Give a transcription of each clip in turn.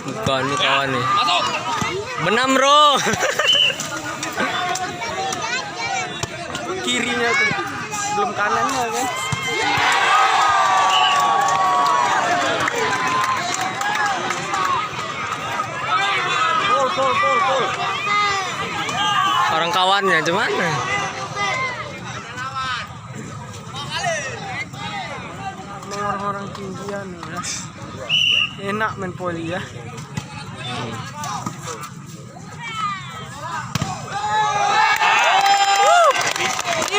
Bukan, ini kawan nih. Benam bro. Kirinya tuh belum kanannya kan. Pol. Orang kawannya cuman. Orang-orang tinggian ya. Enak main poli ya.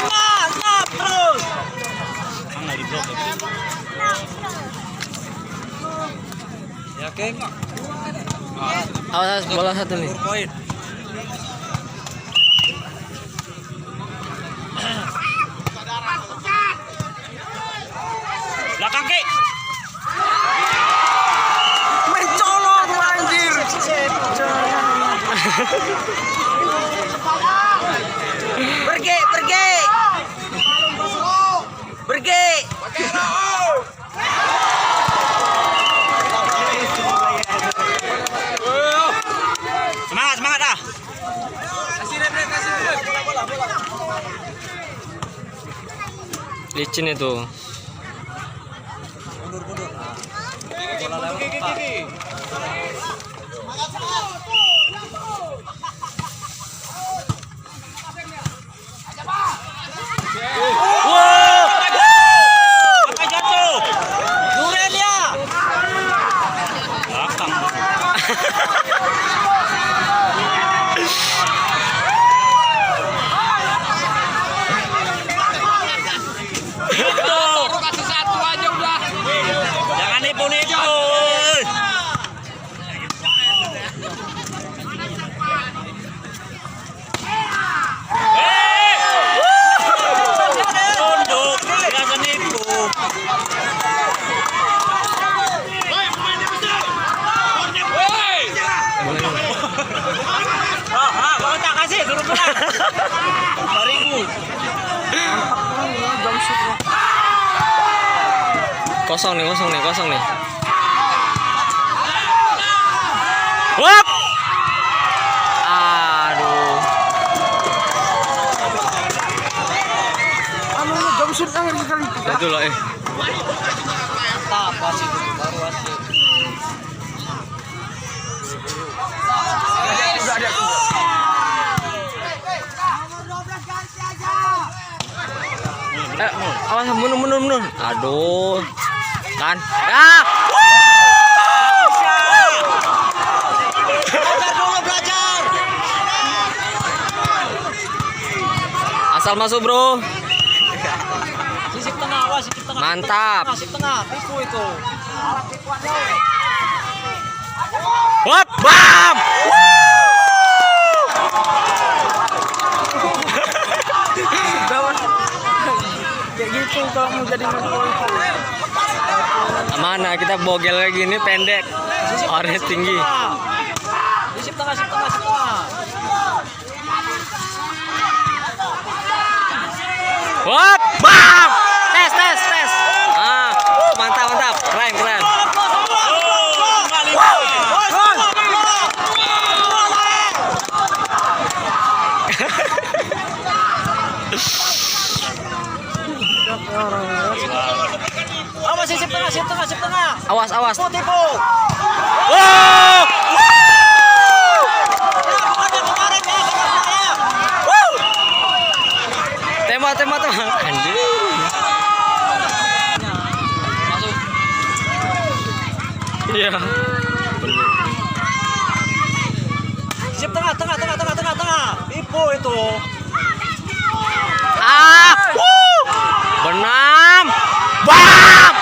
Mantap terus. Ya Keng. Awas bola satu nih. Belakang Ki. Mencolok anjir. Pergi. Semangat dah. Licin itu. Apa jatuh? Duren ya. Belakang. Baru kasih satu aja udah. Jangan nipu-nipu. Tunduk, biasa nipu. Bang tak kasih suruh pulang. 2.000. Kosong nih. Wap. Aduh. Jamsud angin sekali. Itu lah Tak wasit baru wasit. Awas mundur. Aduh. Kan. Ah. Belajar. Asal masuk, Bro. Sisip tengah, awas sisip tengah. Mantap. Sisip tengah, tipu itu. Wap, bam. Kayak gitu kalau mau jadi mana kita bogel kayak gini pendek, orangnya tinggi. Sisip tengah, sisip tengah. Wap, bam. Tes. Ah, mantap. Keren. Awas sisip tengah. Awas. Tipu. Wow. Tembak. Anjir. Masuk. Iya. Sisip tengah. Tipu itu. Ah. Benam. Bam.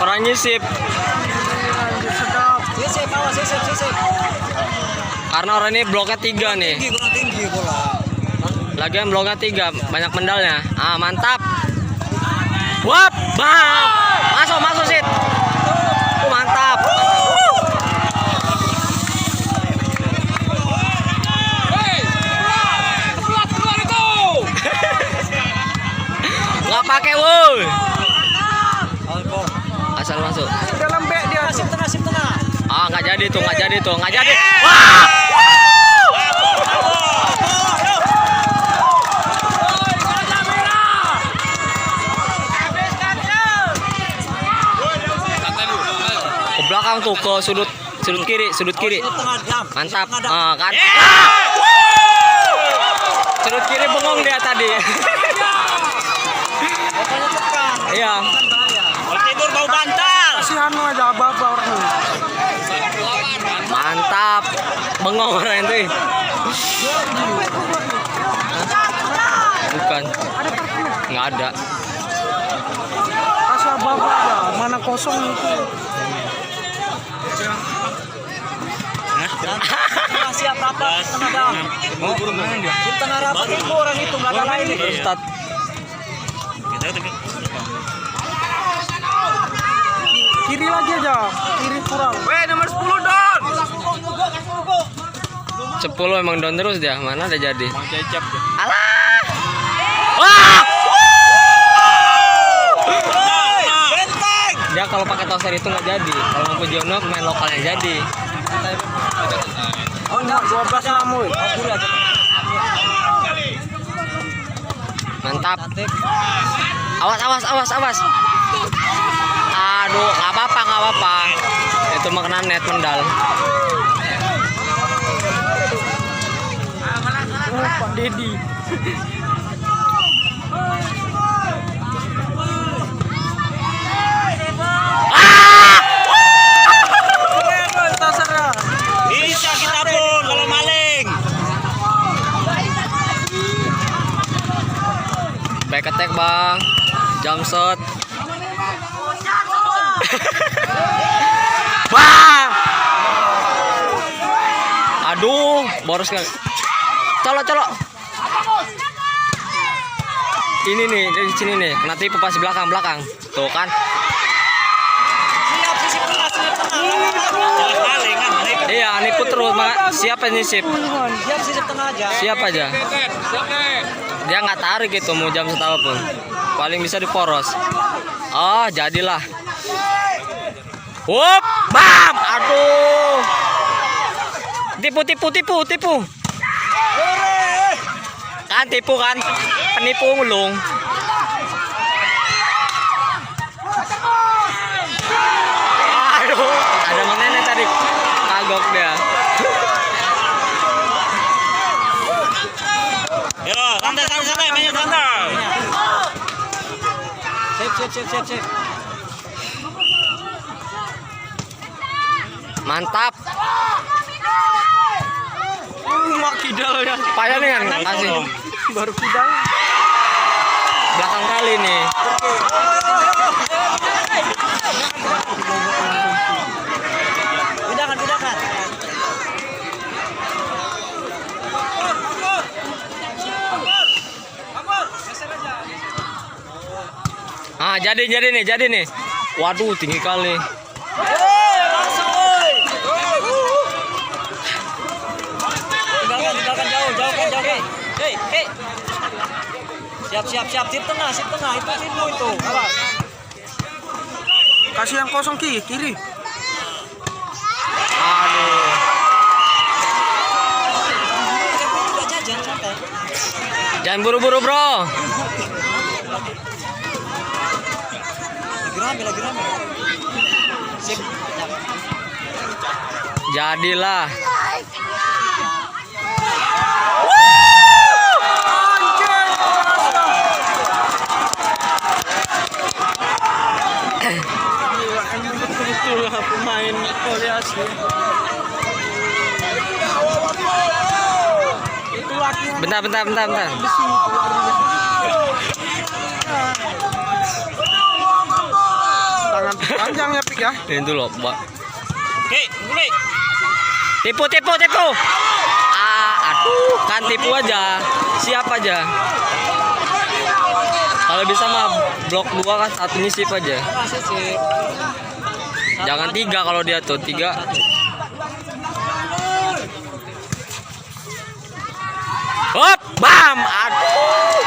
Kurang nyisip. Sisip. Karena orang ini bloknya 3 nih. Tinggi bola. Lagian bloknya 3, banyak mendalnya. Ah, mantap. Wap, bam. Masuk Sid. Mantap. Nggak pakai woi. Asal masuk. Dalam bek dia. Sip tengah. Ah, nggak jadi tuh. Nggak jadi. Wah! Ke belakang tuh, ke sudut kiri. Mantap. Ah, kan. Sudut kiri bengong dia tadi. Iya. Tidur bau bantal. Kasihan aja apa-apa orang. Mantap. Bengong orang itu. Bukan. Nggak ada. Kasih apa-apa aja. Mana kosong itu. Siap rapat tenaga. Sip tengah rapat itu orang itu nggak ada lain itu. Ustad. Kiri lagi aja. Kiri kurang. Weh nomor 10 Don. 10 emang down terus dia. Mana udah jadi. Cecep. Alah. Wah! Benteng. Dia kalau pakai toser itu nggak jadi. Kalau mau Pujiono pemain lokalnya jadi. Oh enggak, 12 namu. Mantap. Awas. Aduh, nggak apa-apa. Itu mah kena net mendal. Pak Dedi. Bisa kita pun kalau maling. Back attack bang. Jump shot. Wah! Aduh, boros kali. Colok. Ini nih, dari sini nih. Kena tipu pas belakang. Tuh kan. Siap sisi tengah. Maling kan. Iya, nipu terus. Siapa ini sip? Siap sisi tengah aja. Siap aja. Dia nggak tarik itu mau jam setahun pun. Paling bisa diporos. Oh, jadilah. Wup, bam, aduh. Tipu. Kan tipu kan, penipu ulung. Aduh, ada Mang Nenek tadi kagok dia. Yo, santai, banyak santai. Sip. Mantap. Mak kidal ya. Payah nih kan kasih. Baru kidal. Belakang kali nih. Pindahkan. Ah, jadi nih. Waduh, tinggi kali. Langsung woi. Tinggalkan jauh. Hei. Siap. Sip tengah. Itu tipu itu. Awas. Kasih yang kosong kiri. Aduh. Juga jajan santai. Jangan buru-buru, bro. Lagi rame. Sip. Jadilah. Gila, emang betul-betul lah pemain Korea sih. Itu latihan Bentar. besi itu larinya. Tangan panjang ya Pik ya. Ini dulu, Mbak. Oke, mulai. Tipu. Aduh, kan tipu aja. Siap aja. Kalau bisa mah blok 2 kan, satunya sip aja. Sip. Jangan 3 kalau dia tuh 3. Hop, bam. Aduh.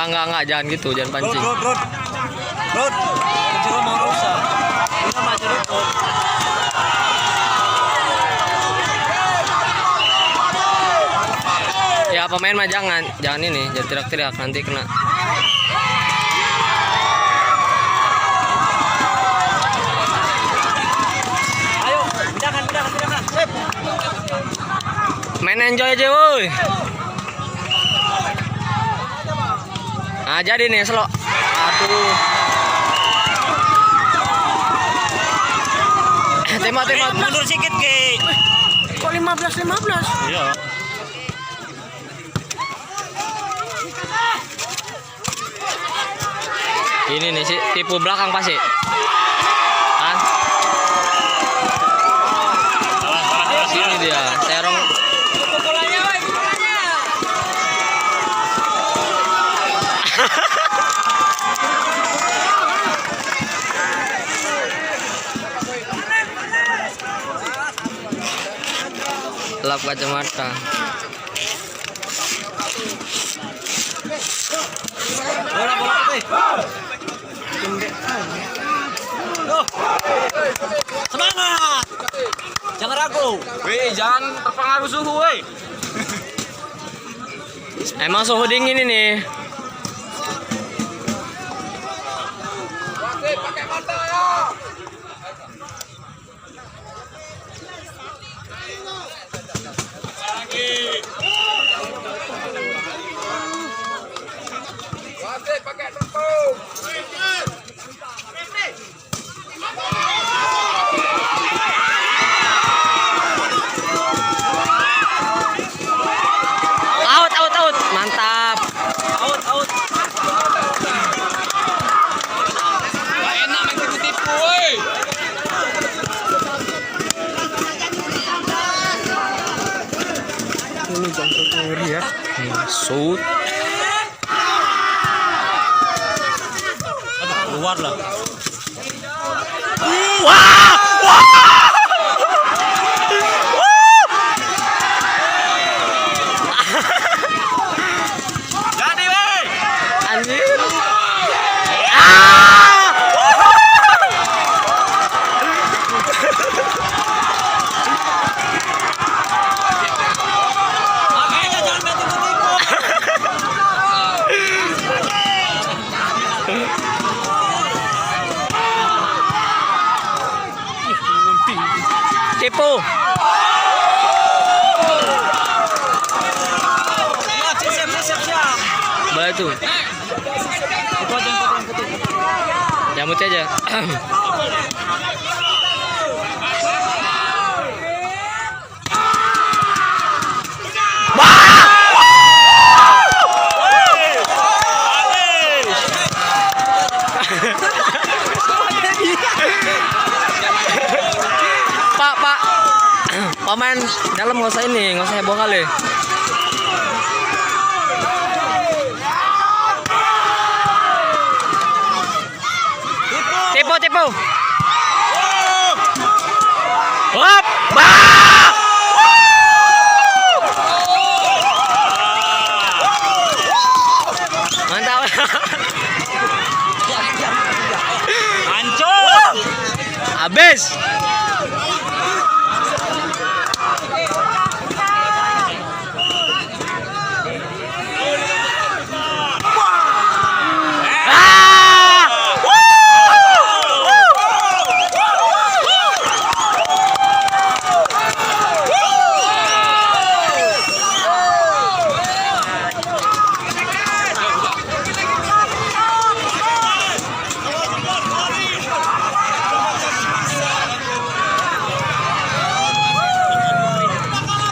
Enggak, jangan gitu, jangan pancing. Rod. Kecil mau rusak. Ini maju Rod. Ya pemain mah jangan ini, jangan teriak-teriak nanti kena. Ayo, pindahkan. Sip. Main enjoy aja woi. Nah jadi nih Selo. Aduh. Tembak. Mundur sedikit, Ge. Kok 15? Iya. Ini nih sih tipu belakang pasti. Kan? Sini dia, serong. Lap kacamata. Bola. Semangat. Jangan ragu. Weh, jangan terpengaruh suhu, weh. Emang suhu dingin ini. Pakai mata ya. Pakai tepung. Out. Mantap. Out. Enak main tipu-tipu, weh. Ini jantung ngeri ya. Shoot. Keluar lah. Jadi, weh. Anjir. Makanya jangan main tipu-tipu. Tipu. Siap. Bola itu. Itu aja yang putih. Jamut aja. Pak. Pemain dalam nggak usah heboh kali. Tipu. Hop, mantap. Hancur. Habis.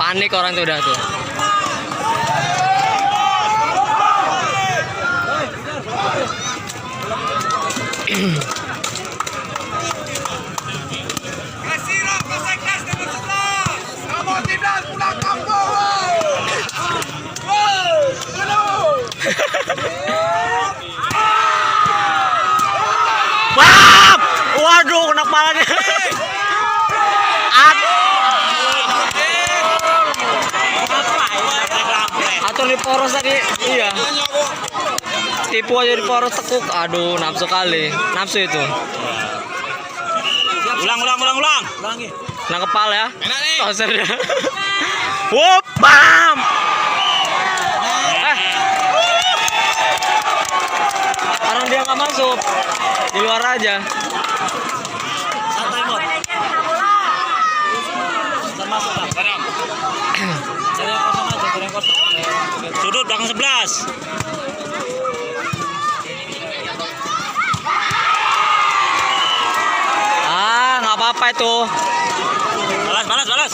Panik orang tuh udah tuh. Kamu tidak pulang kampung. Bam! Waduh, kena kepalanya. Atau di poros tadi, iya. Ditipu aja di poros tekuk. Aduh, nafsu kali. Nafsu itu. Ulang. Ulangi. Kena kepala ya. Toser dia. Wup, bam. Orang dia nggak masuk. Di luar aja. Santai, Mot. Termasuk lah. Cari yang kosong aja, cari yang kosong. Sudut belakang 11. Nggak apa-apa itu. Balas.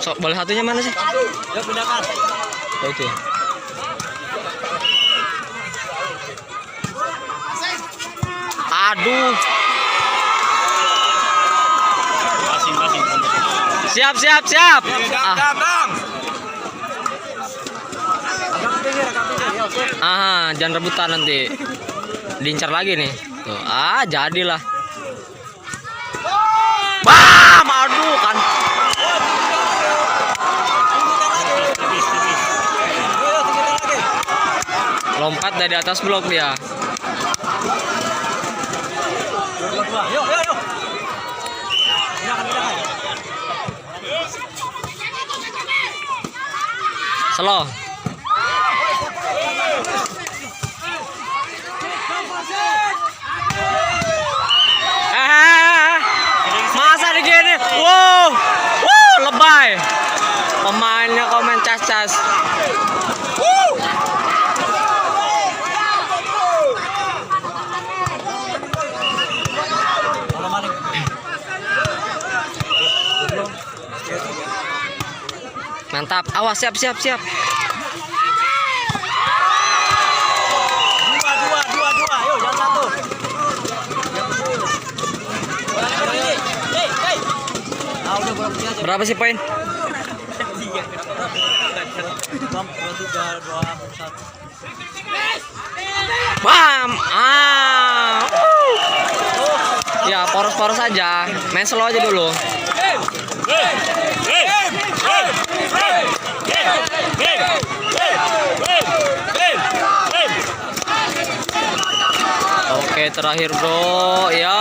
So, bola satunya mana sih? Yuk pindahkan. Oh, itu. Aduh. Passing. Siap. Agak pinggir. Ya, oke. Jangan rebutan nanti. Diincar lagi nih. Tuh, jadilah. Bam, aduh kan. Lompat dari atas blok dia. Yuk. Pindahkan. Slow. Masa digini? Wow, lebay. Pemainnya komen cas. Mantap. Awas, siap. Dua. Yuk, jangan satu. Udah bola putih aja. Berapa sih poin? 3, 2, 1. Bam. Ya, poros-poros aja. Main slow aja dulu. Oke, terakhir bro. Ya.